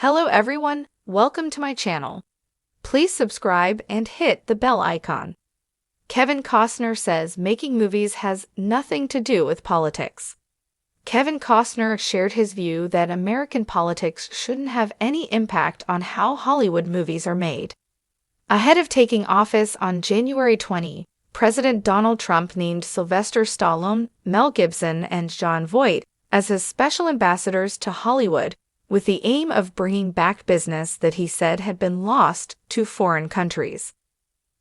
Hello everyone, welcome to my channel. Please subscribe and hit the bell icon. Kevin Costner says making movies has nothing to do with politics. Kevin Costner shared his view that American politics shouldn't have any impact on how Hollywood movies are made. Ahead of taking office on January 20, President Donald Trump named Sylvester Stallone, Mel Gibson, and Jon Voight as his special ambassadors to Hollywood, with the aim of bringing back business that he said had been lost to foreign countries.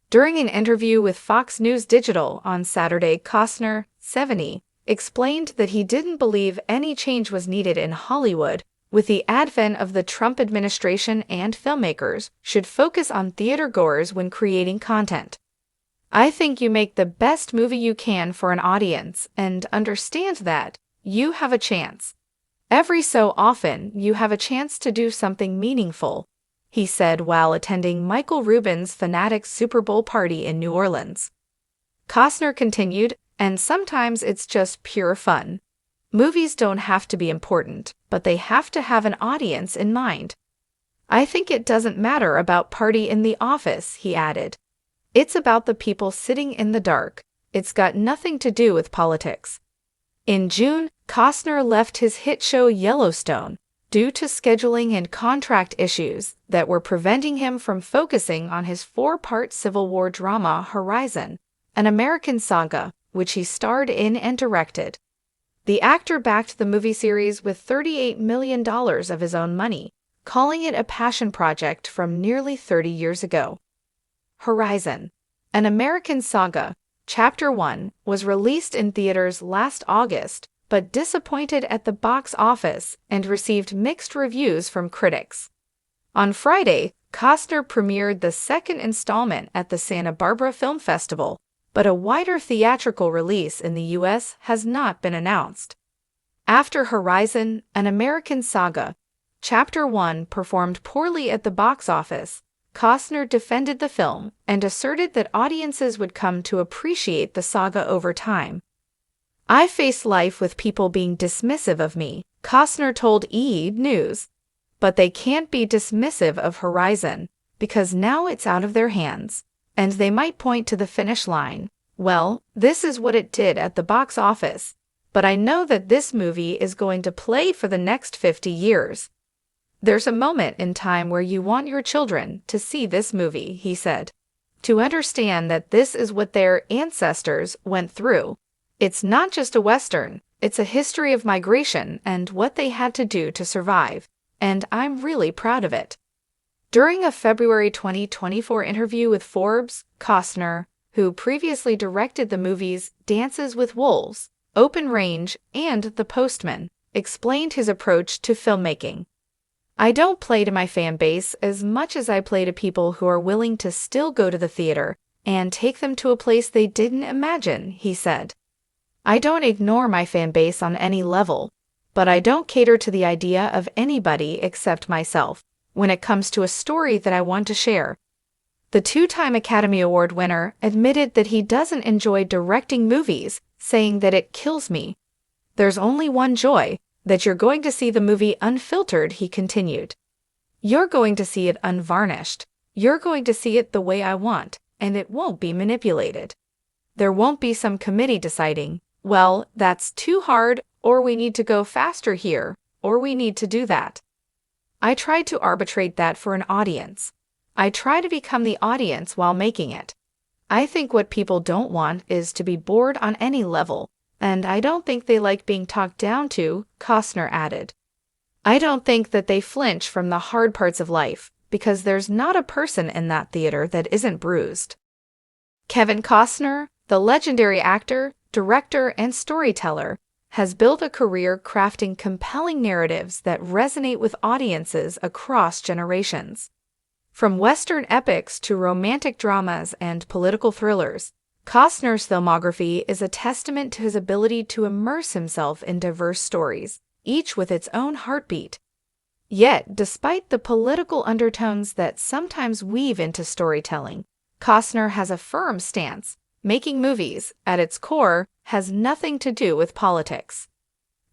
During an interview with Fox News Digital on Saturday, Costner, 70, explained that he didn't believe any change was needed in Hollywood, with the advent of the Trump administration, and filmmakers should focus on theatergoers when creating content. "I think you make the best movie you can for an audience and understand that you have a chance. Every so often, you have a chance to do something meaningful," he said while attending Michael Rubin's Fanatics Super Bowl party in New Orleans. Costner continued, "And sometimes it's just pure fun. Movies don't have to be important, but they have to have an audience in mind. I think it doesn't matter about party in the office," he added. "It's about the people sitting in the dark. It's got nothing to do with politics." In June, Costner left his hit show Yellowstone due to scheduling and contract issues that were preventing him from focusing on his four-part Civil War drama Horizon, an American saga, which he starred in and directed. The actor backed the movie series with $38 million of his own money, calling it a passion project from nearly 30 years ago. Horizon, an American saga, Chapter 1 was released in theaters last August, but disappointed at the box office and received mixed reviews from critics. On Friday, Costner premiered the second installment at the Santa Barbara Film Festival, but a wider theatrical release in the U.S. has not been announced. After Horizon, an American saga, Chapter 1 performed poorly at the box office, Costner defended the film and asserted that audiences would come to appreciate the saga over time. "I face life with people being dismissive of me," Costner told E! News. "But they can't be dismissive of Horizon, because now it's out of their hands, and they might point to the finish line. Well, this is what it did at the box office, but I know that this movie is going to play for the next 50 years. There's a moment in time where you want your children to see this movie," he said, "to understand that this is what their ancestors went through. It's not just a Western, it's a history of migration and what they had to do to survive, and I'm really proud of it." During a February 2024 interview with Forbes, Costner, who previously directed the movies Dances with Wolves, Open Range, and The Postman, explained his approach to filmmaking. "I don't play to my fan base as much as I play to people who are willing to still go to the theater and take them to a place they didn't imagine," he said. "I don't ignore my fan base on any level, but I don't cater to the idea of anybody except myself when it comes to a story that I want to share." The two-time Academy Award winner admitted that he doesn't enjoy directing movies, saying that it kills me. "There's only one joy, that you're going to see the movie unfiltered," he continued. "You're going to see it unvarnished. You're going to see it the way I want, and it won't be manipulated. There won't be some committee deciding, well, that's too hard, or we need to go faster here, or we need to do that. I try to arbitrate that for an audience. I try to become the audience while making it. I think what people don't want is to be bored on any level, and I don't think they like being talked down to," Costner added. "I don't think that they flinch from the hard parts of life, because there's not a person in that theater that isn't bruised." Kevin Costner, the legendary actor, director, and storyteller, has built a career crafting compelling narratives that resonate with audiences across generations. From Western epics to romantic dramas and political thrillers, Costner's filmography is a testament to his ability to immerse himself in diverse stories, each with its own heartbeat. Yet, despite the political undertones that sometimes weave into storytelling, Costner has a firm stance. Making movies, at its core, has nothing to do with politics.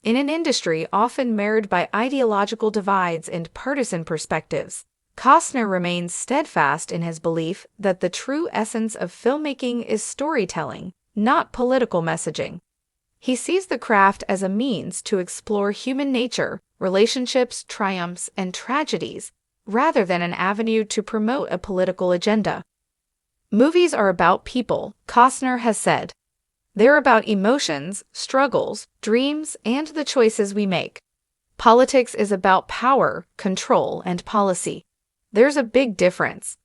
In an industry often marred by ideological divides and partisan perspectives, Costner remains steadfast in his belief that the true essence of filmmaking is storytelling, not political messaging. He sees the craft as a means to explore human nature, relationships, triumphs, and tragedies, rather than an avenue to promote a political agenda. Movies are about people, Costner has said. They're about emotions, struggles, dreams, and the choices we make. Politics is about power, control, and policy. There's a big difference.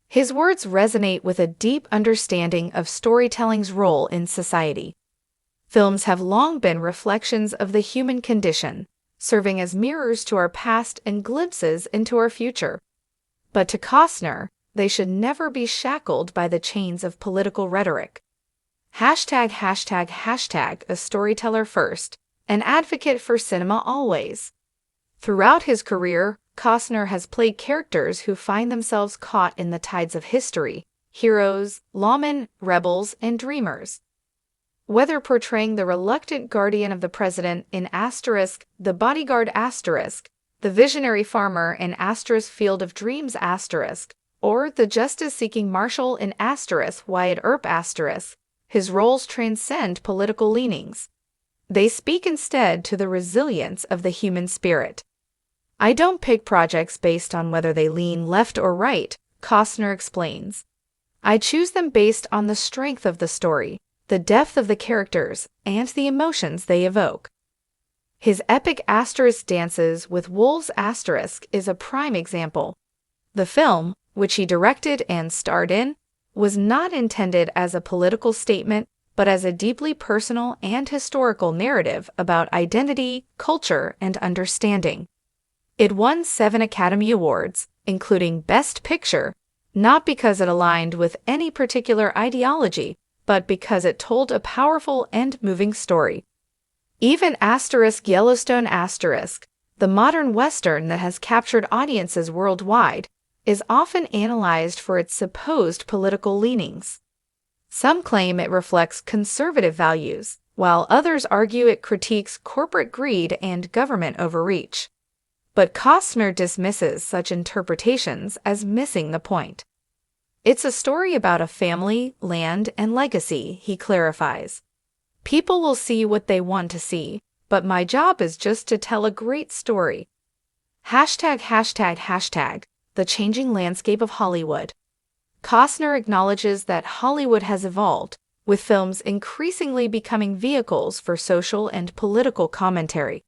His words resonate with a deep understanding of storytelling's role in society. Films have long been reflections of the human condition, serving as mirrors to our past and glimpses into our future. But to Costner, they should never be shackled by the chains of political rhetoric. ###, a storyteller first, an advocate for cinema always. Throughout his career, Costner has played characters who find themselves caught in the tides of history, heroes, lawmen, rebels, and dreamers. Whether portraying the reluctant guardian of the president in *, the bodyguard *, the visionary farmer in * Field of Dreams *, or the justice-seeking marshal in * Wyatt Earp *, his roles transcend political leanings. They speak instead to the resilience of the human spirit. I don't pick projects based on whether they lean left or right, Costner explains. I choose them based on the strength of the story, the depth of the characters, and the emotions they evoke. His epic * Dances with Wolves * is a prime example. The film, which he directed and starred in, was not intended as a political statement, but as a deeply personal and historical narrative about identity, culture, and understanding. It won 7 Academy Awards, including Best Picture, not because it aligned with any particular ideology, but because it told a powerful and moving story. Even * Yellowstone *, the modern Western that has captured audiences worldwide, is often analyzed for its supposed political leanings. Some claim it reflects conservative values, while others argue it critiques corporate greed and government overreach. But Costner dismisses such interpretations as missing the point. It's a story about a family, land, and legacy, he clarifies. People will see what they want to see, but my job is just to tell a great story. ###, the changing landscape of Hollywood. Costner acknowledges that Hollywood has evolved, with films increasingly becoming vehicles for social and political commentary.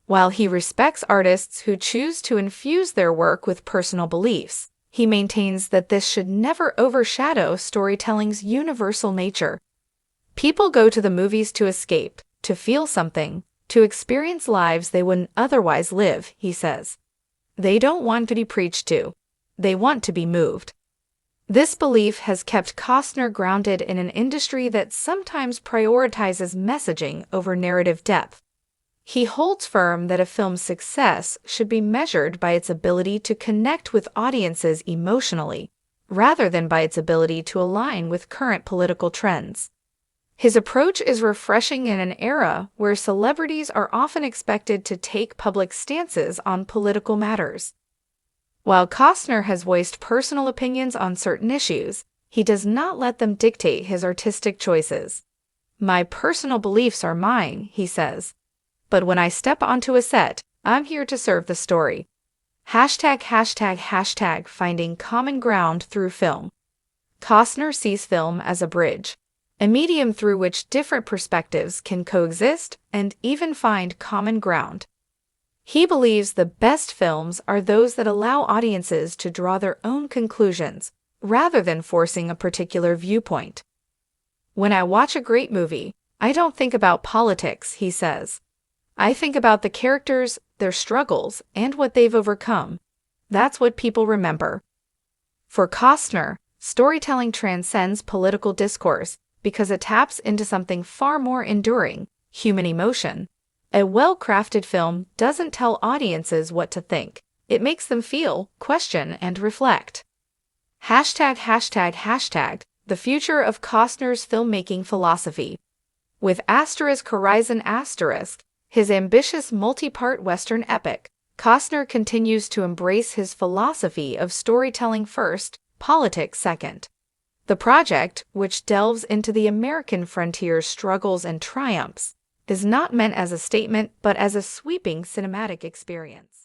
While he respects artists who choose to infuse their work with personal beliefs, he maintains that this should never overshadow storytelling's universal nature. People go to the movies to escape, to feel something, to experience lives they wouldn't otherwise live, he says. They don't want to be preached to. They want to be moved. This belief has kept Costner grounded in an industry that sometimes prioritizes messaging over narrative depth. He holds firm that a film's success should be measured by its ability to connect with audiences emotionally, rather than by its ability to align with current political trends. His approach is refreshing in an era where celebrities are often expected to take public stances on political matters. While Costner has voiced personal opinions on certain issues, he does not let them dictate his artistic choices. My personal beliefs are mine, he says. But when I step onto a set, I'm here to serve the story. ###, finding common ground through film. Costner sees film as a bridge, a medium through which different perspectives can coexist and even find common ground. He believes the best films are those that allow audiences to draw their own conclusions, rather than forcing a particular viewpoint. When I watch a great movie, I don't think about politics, he says. I think about the characters, their struggles, and what they've overcome. That's what people remember. For Costner, storytelling transcends political discourse because it taps into something far more enduring, human emotion. A well-crafted film doesn't tell audiences what to think. It makes them feel, question, and reflect. ###, the future of Costner's filmmaking philosophy. With *Horizon**, His ambitious multi-part Western epic, Costner continues to embrace his philosophy of storytelling first, politics second. The project, which delves into the American frontier's struggles and triumphs, is not meant as a statement but as a sweeping cinematic experience.